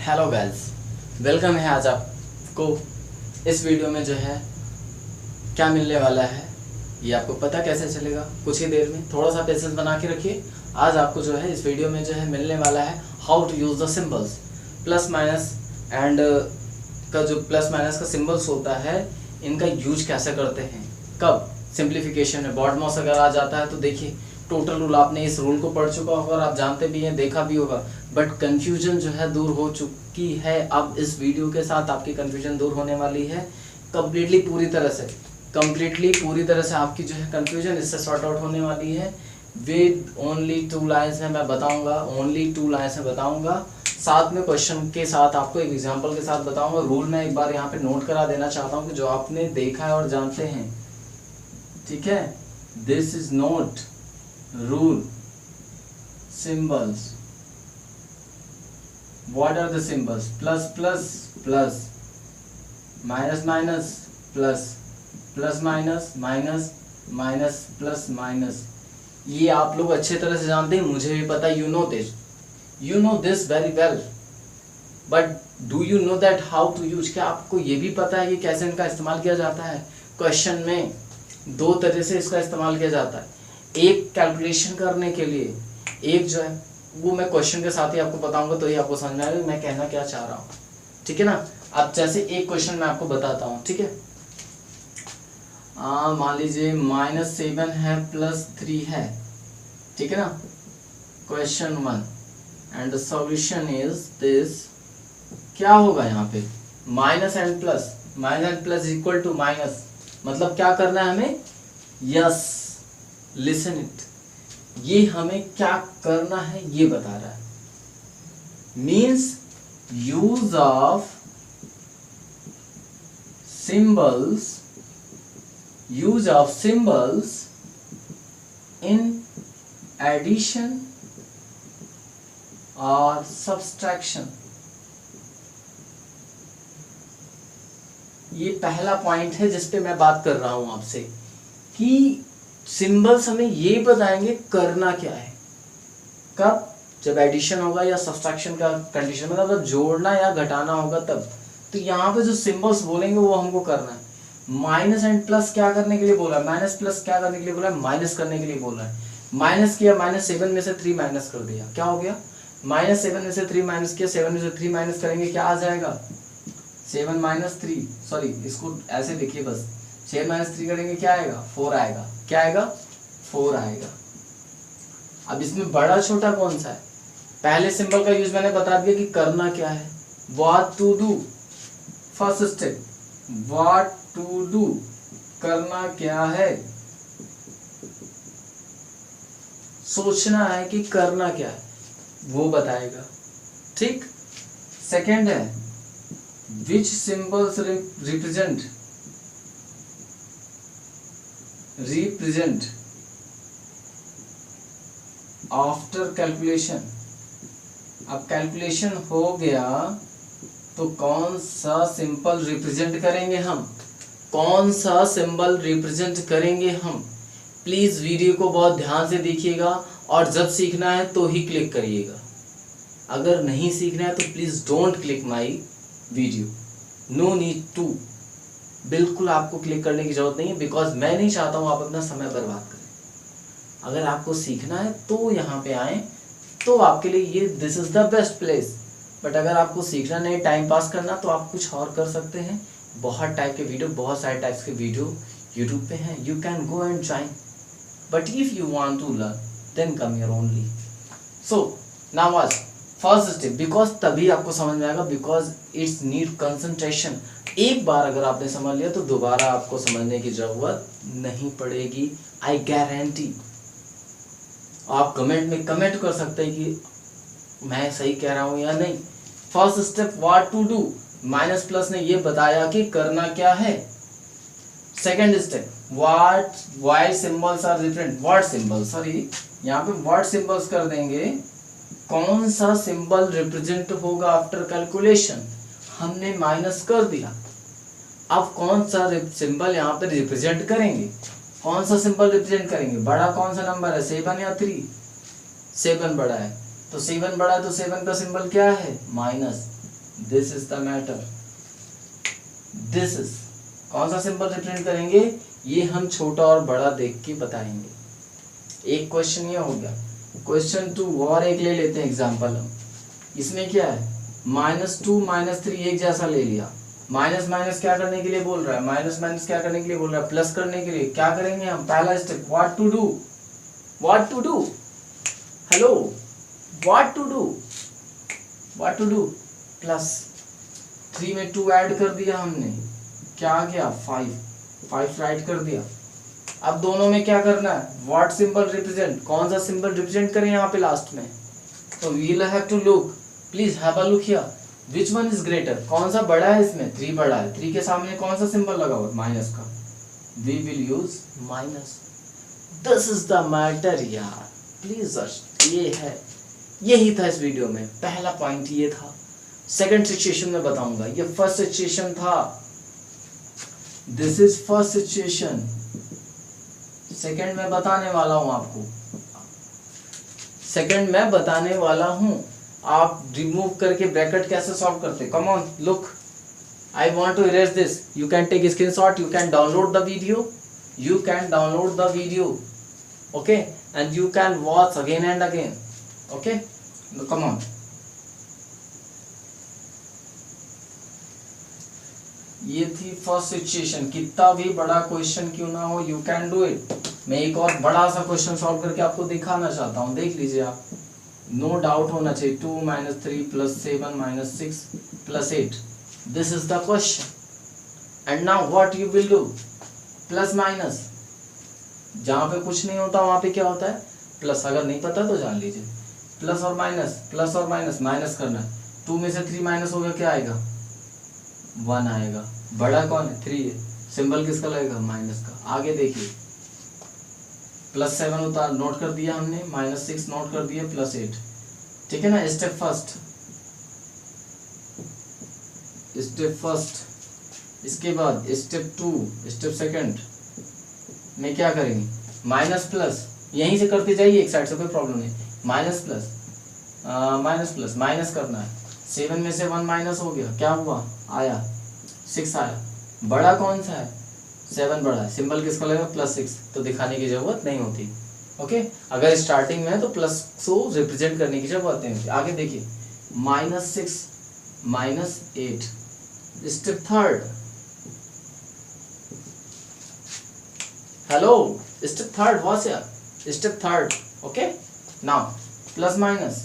Hello guys, welcome है। आज आपको इस वीडियो में जो है क्या मिलने वाला है ये आपको पता कैसे चलेगा। कुछ ही देर में थोड़ा सा पेशेंस बना के रखिए। आज आपको जो है इस वीडियो में जो है मिलने वाला है how to use the symbols, plus minus and का जो प्लस माइनस का सिंबल्स होता है इनका यूज कैसे करते हैं, कब सिंप्लीफिकेशन में बॉड मॉस अगर आ जाता है तो देखिए टोटल रूल आपने इस रूल को पढ़ चुका होगा और आप जानते भी हैं, देखा भी होगा, बट कंफ्यूजन जो है दूर हो चुकी है। अब इस वीडियो के साथ आपकी कंफ्यूजन दूर होने वाली है कंप्लीटली पूरी तरह से आपकी जो है कंफ्यूजन इससे सॉर्ट आउट होने वाली है विद ओनली 2 लाइन्स में मैं बताऊंगा, ओनली 2 लाइन्स में बताऊंगा। साथ में क्वेश्चन के साथ आपको एक एग्जांपल के साथ बताऊंगा। रूल मैं एक बार यहाँ पे नोट करा देना चाहता हूँ कि जो आपने देखा है और जानते हैं, ठीक है, this is note rule symbols. What are the symbols? Plus plus plus, minus minus plus, plus minus minus minus plus minus। ये आप लोग अच्छे तरह से जानते हैं, मुझे भी पता है। you know this very well, but do you know that how to use? क्या आपको ये भी पता है कि कैसे इनका इस्तेमाल किया जाता है? क्वेश्चन में 2 तरह से इसका इस्तेमाल किया जाता है। एक कैलकुलेशन करने के लिए, एक जो है वो मैं क्वेश्चन के साथ ही आपको बताऊंगा तो ही आपको समझ में आएगा मैं कहना क्या चाह रहा हूँ, ठीक है ना। अब जैसे एक क्वेश्चन मैं आपको बताता हूँ, ठीक है। मान लीजिए -7 है +3 है, ठीक है ना। Question 1 and the solution is this. क्या होगा यहाँ पे? Minus and plus equal to minus, मतलब क्या करना है हमें? यस, लिसन इट, ये हमें क्या करना है ये बता रहा है। Means use of symbols in addition और सब्सट्रैक्शन। ये पहला पॉइंट है जिस पे मैं बात कर रहा हूं आपसे कि सिंबल्स हमें ये बताएंगे करना क्या है, कब? जब एडिशन होगा या सब्सट्रैक्शन का कंडीशन, मतलब जब जोड़ना या घटाना होगा तब। तो यहाँ पे जो सिंबल्स बोलेंगे वो हमको करना है। माइनस एंड प्लस क्या करने के लिए बोला है? माइनस प्लस क्या करने के लिए बोला है? माइनस करने के लिए बोला है। माइनस किया, -7 में से 3 माइनस कर दिया, क्या हो गया? -7 में से 3 माइनस किया, 7 में से 3 माइनस करेंगे क्या आ जाएगा? 7 - 3, सॉरी इसको ऐसे लिखिए बस, 7 - 3 करेंगे क्या आएगा? 4 आएगा। क्या आएगा? 4 आएगा। अब इसमें बड़ा छोटा कौन सा है? पहले सिंबल का यूज मैंने बता दिया कि करना क्या है, what to do. First step, what to do, करना क्या है, सोचना है कि करना क्या है, वो बताएगा, ठीक। सेकेंड है विच सिंबल्स रिप्रेजेंट आफ्टर कैलकुलेशन। अब कैलकुलेशन हो गया तो कौन सा सिंबल रिप्रेजेंट करेंगे हम, कौन सा सिंबल रिप्रेजेंट करेंगे हम। प्लीज वीडियो को बहुत ध्यान से देखिएगा और जब सीखना है तो ही क्लिक करिएगा। अगर नहीं सीखना है तो please don't click my video, no need to. बिल्कुल आपको क्लिक करने की जरूरत नहीं है, बिकॉज मैं नहीं चाहता हूं आप अपना समय बर्बाद करें। अगर आपको सीखना है तो यहाँ पे आए, तो आपके लिए ये this is the best place. But अगर आपको सीखना नहीं, टाइम पास करना, तो आप कुछ और कर सकते हैं। बहुत टाइप के वीडियो, बहुत सारे टाइप्स के वीडियो यूट्यूब पे हैं, you can go and join. But if you want to learn then come here only. So now was first step, because तभी आपको समझ में आएगा, बिकॉज इट्स नीड कंसंट्रेशन। एक बार अगर आपने समझ लिया तो दोबारा आपको समझने की जरूरत नहीं पड़ेगी, आई गारंटी। आप कमेंट में कमेंट कर सकते हैं कि मैं सही कह रहा हूं या नहीं। First step what to do, minus plus ने ये बताया कि करना क्या है। Second step what why symbols are different, what symbol, sorry यहाँ पे व्हाट सिंबल्स कर देंगे, कौन सा सिंबल रिप्रेजेंट होगा आफ्टर कैलकुलेशन। हमने माइनस कर दिया, अब कौन सा सिंबल यहाँ पे रिप्रेजेंट करेंगे, कौन सा सिंबल रिप्रेजेंट करेंगे। बड़ा कौन सा नंबर है, 7 या 3? 7 बड़ा है, तो 7 बड़ा है तो 7 का सिंबल क्या है? Minus. This is the matter, this is, कौन सा सिंबल रिप्रेजेंट करेंगे ये हम छोटा और बड़ा देख के बताएंगे। एक क्वेश्चन ये हो गया। क्वेश्चन 2 और एक ले लेते हैं एग्जांपल हम। इसमें क्या है, -2 -3 एक जैसा ले लिया। माइनस माइनस क्या करने के लिए बोल रहा है, माइनस माइनस क्या करने के लिए बोल रहा है, प्लस करने के लिए। क्या करेंगे हम, पहला step, what to do, what to do, hello, what to do, what to do, plus 3 में 2 ऐड कर दिया हमने, क्या आ गया 5 राइट कर दिया। अब दोनों में क्या करना है, व्हाट सिंबल रिप्रेजेंट, कौन सा सिंबल रिप्रेजेंट करें यहाँ पे लास्ट में। तो we will have to look, please have a look here, which one is greater, कौन सा बड़ा है इसमें, 3 बड़ा है, 3 के सामने कौन सा सिंबल लगा हुआ, माइनस का, we will use minus. This is the matter यार, प्लीज ये है, यही था इस वीडियो में, पहला पॉइंट ये था। सेकंड सिचुएशन में बताऊंगा, ये फर्स्ट सिचुएशन था, this is first situation, second में बताने वाला हूं आपको, सेकंड में बताने वाला हूं। आप रिमूव करके ब्रैकेट कैसे सॉल्व करते, come on look, I want to erase this, you can take screenshot, you can download the video, you can download the video, okay, and you can watch again and again, okay, now come on. ये थी first situation, कितना भी बड़ा question क्यों ना हो, you can do it. मैं एक और बड़ा सा क्वेश्चन सॉल्व करके आपको दिखाना चाहता हूँ, देख लीजिए आप, नो डाउट होना चाहिए। 2 - 3 + 7 - 6 + 8, this is the question. And now what you will do, plus minus, जहां पे कुछ नहीं होता वहां पे क्या होता है, प्लस। अगर नहीं पता तो जान लीजिए, प्लस और माइनस, प्लस और माइनस, माइनस करना है। 2 में से 3 माइनस हो गया, क्या आएगा, 1 आएगा। बड़ा कौन है, 3 है, सिंबल किसका लगेगा, माइनस का। आगे देखिए, +7 उतार नोट कर दिया हमने, -6 नोट कर दिया, +8, ठीक है ना। स्टेप फर्स्ट, स्टेप फर्स्ट, इसके बाद स्टेप 2, स्टेप सेकंड में क्या करेंगे, माइनस प्लस, यहीं से करते जाइए एक साइड से, कोई प्रॉब्लम नहीं। Minus plus, minus plus, minus करना है। 7 में से 1 माइनस हो गया, क्या हुआ, आया 6 आया। बड़ा कौन सा है, 7 बड़ा है, सिंबल किसका लगेगा, +6, तो दिखाने की जरूरत नहीं होती, ओके। अगर स्टार्टिंग में है तो प्लस को रिप्रेजेंट करने की जरूरत नहीं होती। आगे देखिए, -6 -8, step third, hello, step third was here, step third, okay, now plus minus,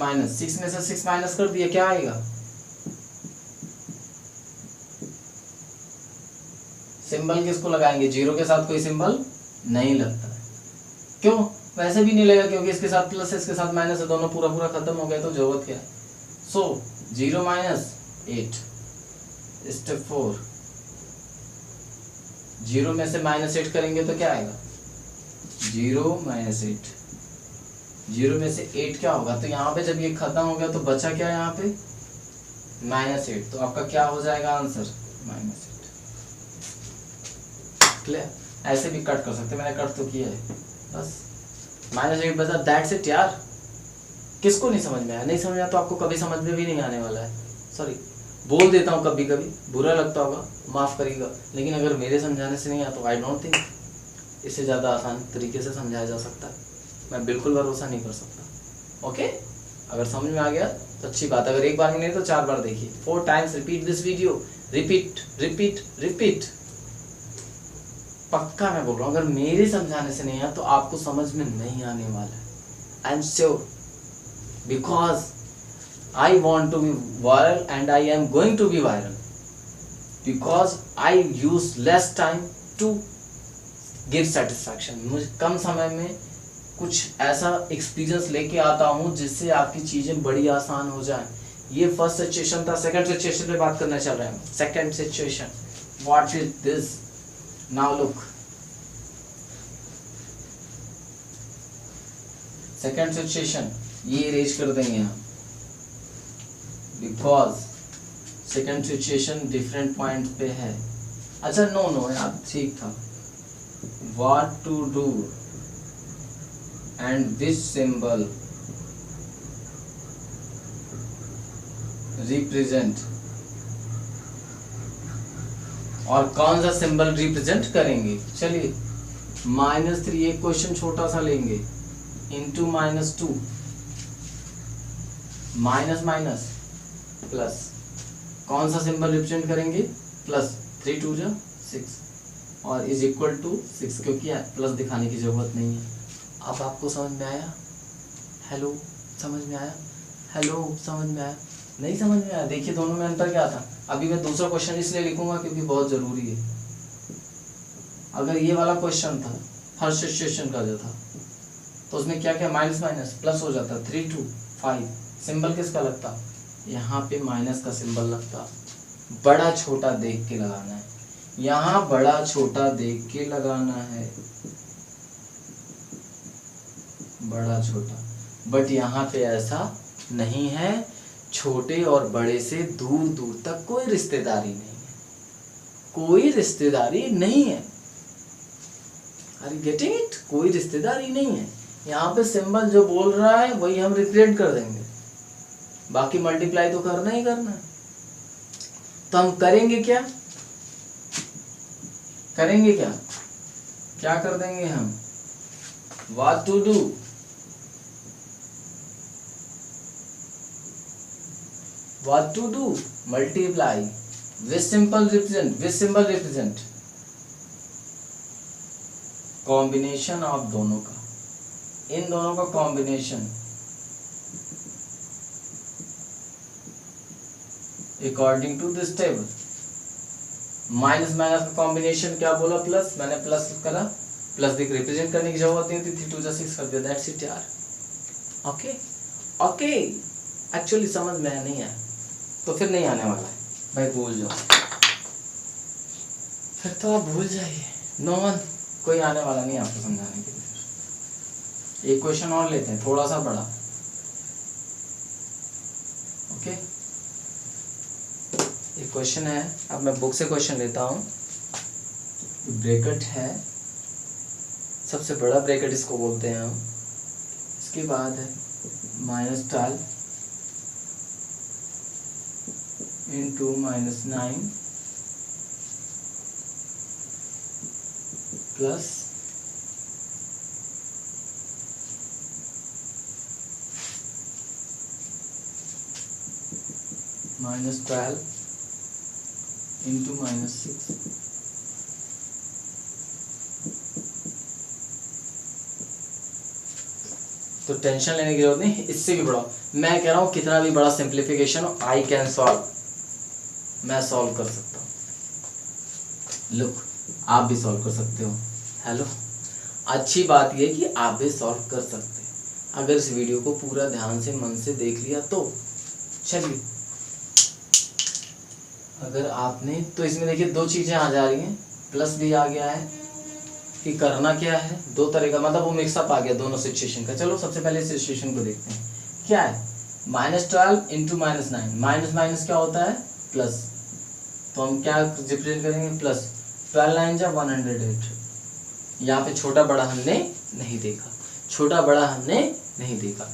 minus 6 में से 6 माइनस कर दिया, क्या आएगा, सिंबल किसको लगाएंगे, 0 के साथ कोई सिंबल नहीं लगता है, क्यों, वैसे भी नहीं लगेगा क्योंकि इसके साथ प्लस है, इसके साथ माइनस है, दोनों पूरा पूरा खत्म हो गया, तो जरूरत क्या है। सो 0 - 8, स्टेप 4, 0 में से -8 करेंगे तो क्या आएगा, 0 - 8, 0 में से 8 क्या होगा, तो यहाँ पे जब ये खत्म हो गया तो बचा क्या यहाँ पे, -8, तो आपका क्या हो जाएगा आंसर, -8। क्लियर, ऐसे भी कट कर सकते, मैंने कट तो किया है, बस -8 बचा, दैट्स इट यार। किसको नहीं समझ में आया, नहीं समझ आया तो आपको कभी समझ में भी नहीं आने वाला है, सॉरी बोल देता हूँ, कभी कभी बुरा लगता होगा, माफ़ करिएगा, लेकिन अगर मेरे समझाने से नहीं आया तो आई डोंट थिंक इससे ज़्यादा आसान तरीके से समझाया जा सकता है। मैं बिल्कुल भरोसा नहीं कर सकता, ओके। अगर समझ में आ गया तो अच्छी बात, अगर एक बार में नहीं तो 4 बार देखिए, 4 times repeat this video, repeat repeat repeat, पक्का मैं बोल रहा हूँ, अगर मेरे समझाने से नहीं आया तो आपको समझ में नहीं आने वाला है, I am sure, because I want to be viral and I am going to be viral because I use less time to give satisfaction। मुझे कम समय में कुछ ऐसा एक्सपीरियंस लेके आता हूँ जिससे आपकी चीज़ें बड़ी आसान हो जाएं। ये फर्स्ट सिचुएशन था, सेकंड सिचुएशन पे बात करना चल रहा है। Second situation, what is this, now look, second situation ये इरेज कर देंगे हम, because second situation different point पे है। अच्छा नो यार ठीक था, what to do and which symbol represent, और कौन सा सिंबल रिप्रेजेंट करेंगे। चलिए -3 एक क्वेश्चन छोटा सा लेंगे, इंटू -2, माइनस माइनस प्लस, कौन सा सिंबल रिप्रेजेंट करेंगे, प्लस, 3 2 जा 6 और इज इक्वल टू 6, क्योंकि प्लस दिखाने की जरूरत नहीं है। अब आपको समझ में आया? हेलो, समझ में आया? हेलो, समझ में आया? नहीं समझ में आया? देखिए दोनों में अंतर क्या था। अभी मैं दूसरा क्वेश्चन इसलिए लिखूंगा क्योंकि बहुत जरूरी है। अगर ये वाला क्वेश्चन था फर्स्ट सिचुएशन का जो था, तो उसमें क्या क्या माइनस माइनस प्लस हो जाता, 3 2 5, सिंबल किसका लगता, यहाँ पे माइनस का सिंबल लगता। बड़ा छोटा देख के लगाना है, यहाँ बड़ा छोटा देख के लगाना है, बड़ा छोटा। बट यहाँ पे ऐसा नहीं है, छोटे और बड़े से दूर दूर तक कोई रिश्तेदारी नहीं है, कोई रिश्तेदारी नहीं है। Are you getting it? कोई रिश्तेदारी नहीं है। यहाँ पे सिंबल जो बोल रहा है वही हम रिप्रेजेंट कर देंगे, बाकी मल्टीप्लाई तो करना ही करना है। तो हम करेंगे क्या, करेंगे क्या, क्या कर देंगे हम, what to do, what to do, multiply which symbol represent, which symbol represent, combination of दोनों का, इन दोनों का combination according to this table. Minus minus का कॉम्बिनेशन क्या बोला, प्लस, मैंने प्लस करा, प्लस दिख रिप्रेजेंट करने की जरूरत नहीं थी, 3 2 जा 6 कर दिया, दैट्स इट यार। ओके ओके, एक्चुअली समझ में नहीं आया तो फिर नहीं आने वाला है भाई, भूल जाओ, फिर तो आप भूल जाइए। नो वन, कोई आने वाला नहीं आपको समझाने के लिए। एक क्वेश्चन और लेते हैं थोड़ा सा बड़ा। ओके, एक क्वेश्चन है, अब मैं बुक से क्वेश्चन लेता हूँ। ब्रैकेट है, सबसे बड़ा ब्रैकेट इसको बोलते हैं हम। इसके बाद है -12 इंटू -9 प्लस -12 इंटू -6 तो टेंशन लेने की जरूरत नहीं, इससे भी बड़ा। मैं कह रहा हूं कितना भी बड़ा सिंप्लीफिकेशन हो, आई कैन सॉल्व, मैं सॉल्व कर सकता हूं। लुक, आप भी सॉल्व कर सकते हो। हेलो, अच्छी बात यह कि आप भी सॉल्व कर सकते हैं अगर इस वीडियो को पूरा ध्यान से मन से देख लिया तो। चलिए, अगर आपने, तो इसमें देखिए दो चीजें आ जा रही हैं, प्लस भी आ गया है कि करना क्या है, दो तरह का, मतलब वो मिक्सअप आ गया दोनों सिचुएशन का। चलो सबसे पहले सिचुएशन को देखते हैं, क्या है, -12 इंटू -9, माइनस माइनस क्या होता है, प्लस, तो हम क्या रिप्रेजेंट करेंगे, प्लस, 12 9 जा 108। यहाँ पे छोटा बड़ा हमने नहीं देखा, छोटा बड़ा हमने नहीं देखा।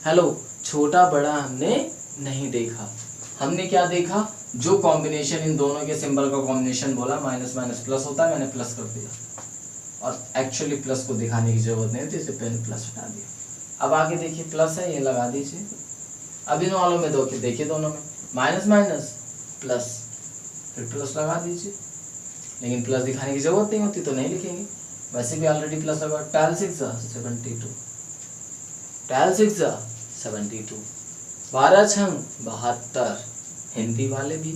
हेलो, छोटा बड़ा हमने नहीं देखा, हमने क्या देखा, जो कॉम्बिनेशन इन दोनों के सिंबल का कॉम्बिनेशन बोला, माइनस माइनस प्लस होता है, मैंने प्लस कर दिया, और एक्चुअली प्लस को दिखाने की जरूरत नहीं थी, इसलिए मैंने प्लस हटा दिया। अब आगे देखिए, प्लस है, ये लगा दीजिए। अब इन वालों में दो, देखिए दोनों में माइनस माइनस प्लस, फिर प्लस लगा दीजिए, लेकिन प्लस दिखाने की जरूरत नहीं होती तो नहीं लिखेंगे, वैसे भी ऑलरेडी प्लस लगा। 12 6 जा 72, 12 6 जा 72, 12 6 72, हिंदी वाले भी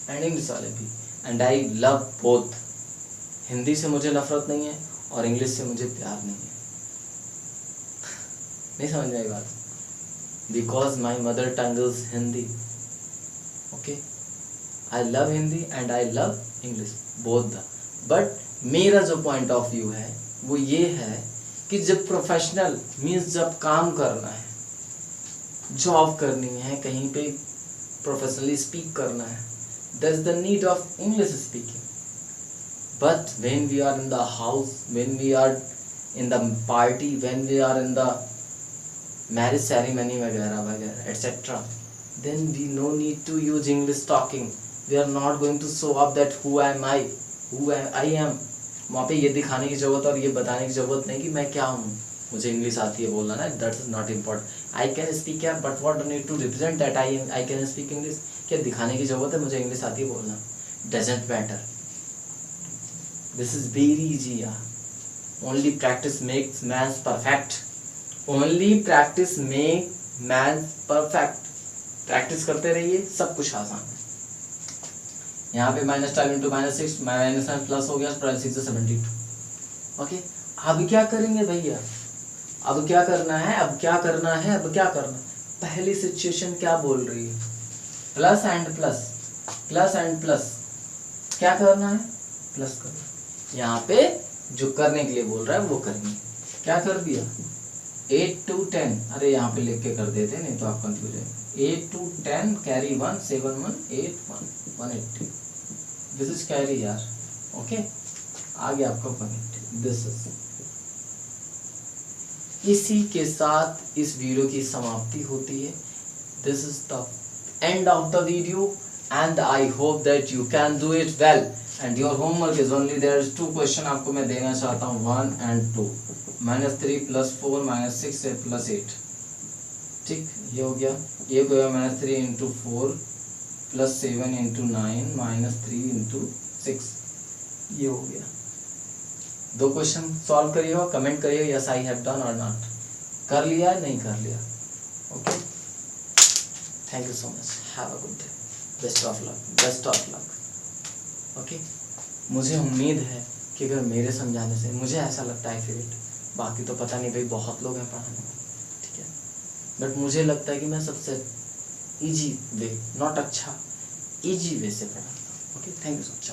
एंड इंग्लिश वाले भी, and I love both. Hindi से मुझे नफरत नहीं है और इंग्लिश से मुझे प्यार नहीं है। नहीं समझ में आई बात, because my mother tongue is Hindi. Okay, I love Hindi and I love English, both the. But मेरा जो पॉइंट ऑफ व्यू है वो ये है कि जब प्रोफेशनल मीन्स जब काम करना है, जॉब करनी है, कहीं पे प्रोफेशनली स्पीक करना है, there is the need of English speaking. But when we are in the house, when we are in the party, when we are in the marriage ceremony वगैरह वगैरह etc., then we no need to use English talking. We are not going to show up that who am I am. वहाँ पे ये दिखाने की जरूरत और ये बताने की जरूरत नहीं कि मैं क्या हूँ, मुझे इंग्लिश आती है बोलना ना, that is not important. I can speak या but what need to represent that I can speak English. क्या दिखाने की जरूरत है मुझे इंग्लिश आती है बोलना, doesn't matter. This is very easy यार. Only practice makes man perfect. Only practice make man perfect. Practice करते रहिए, सब कुछ आसान है. यहाँ पे -5 इंटू -6 -9 प्लस हो गया, 6 से 72. ओके, अब क्या करेंगे भैया, अब क्या करना है, अब क्या करना है, अब क्या करना है. पहली सिचुएशन क्या बोल रही है, plus and plus, plus and plus. क्या करना है, प्लस करना. यहाँ पे जो करने के लिए बोल रहा है वो करेंगे. क्या कर दिया, 8 to 10. अरे यहाँ पे लिख के कर देते नहीं तो आप कंफ्यूज है. 8 to 10 carry 1 7 1 8 1 180. This is carry यार. ओके, आ गया आपका 180. This is. इसी के साथ इस वीडियो की समाप्ति होती है. This is the end of the video and I hope that you can do it well. And your homework is only there is 2 question आपको मैं देना चाहता हूँ, 1 and 2. -3 + 4 -6 + 8. ठीक, ये हो गया. ये हो गया -3 × 4 + 7 × 9 -3 × 6. ये हो गया. 2 क्वेश्चन सॉल्व करिएगा, कमेंट करिएगा यस आई हैव डन और नॉट. कर लिया नहीं कर लिया. Okay, thank you so much. Have a good day. Best of luck, best of luck. Okay, मुझे उम्मीद है कि अगर मेरे समझाने से, मुझे ऐसा लगता है फिर, बाकी तो पता नहीं भाई, बहुत लोग हैं पढ़ाने में, ठीक है, बट मुझे लगता है कि मैं सबसे इजी वे, नॉट अच्छा, इजी वे से पढ़ाता हूँ. Okay, thank you so much.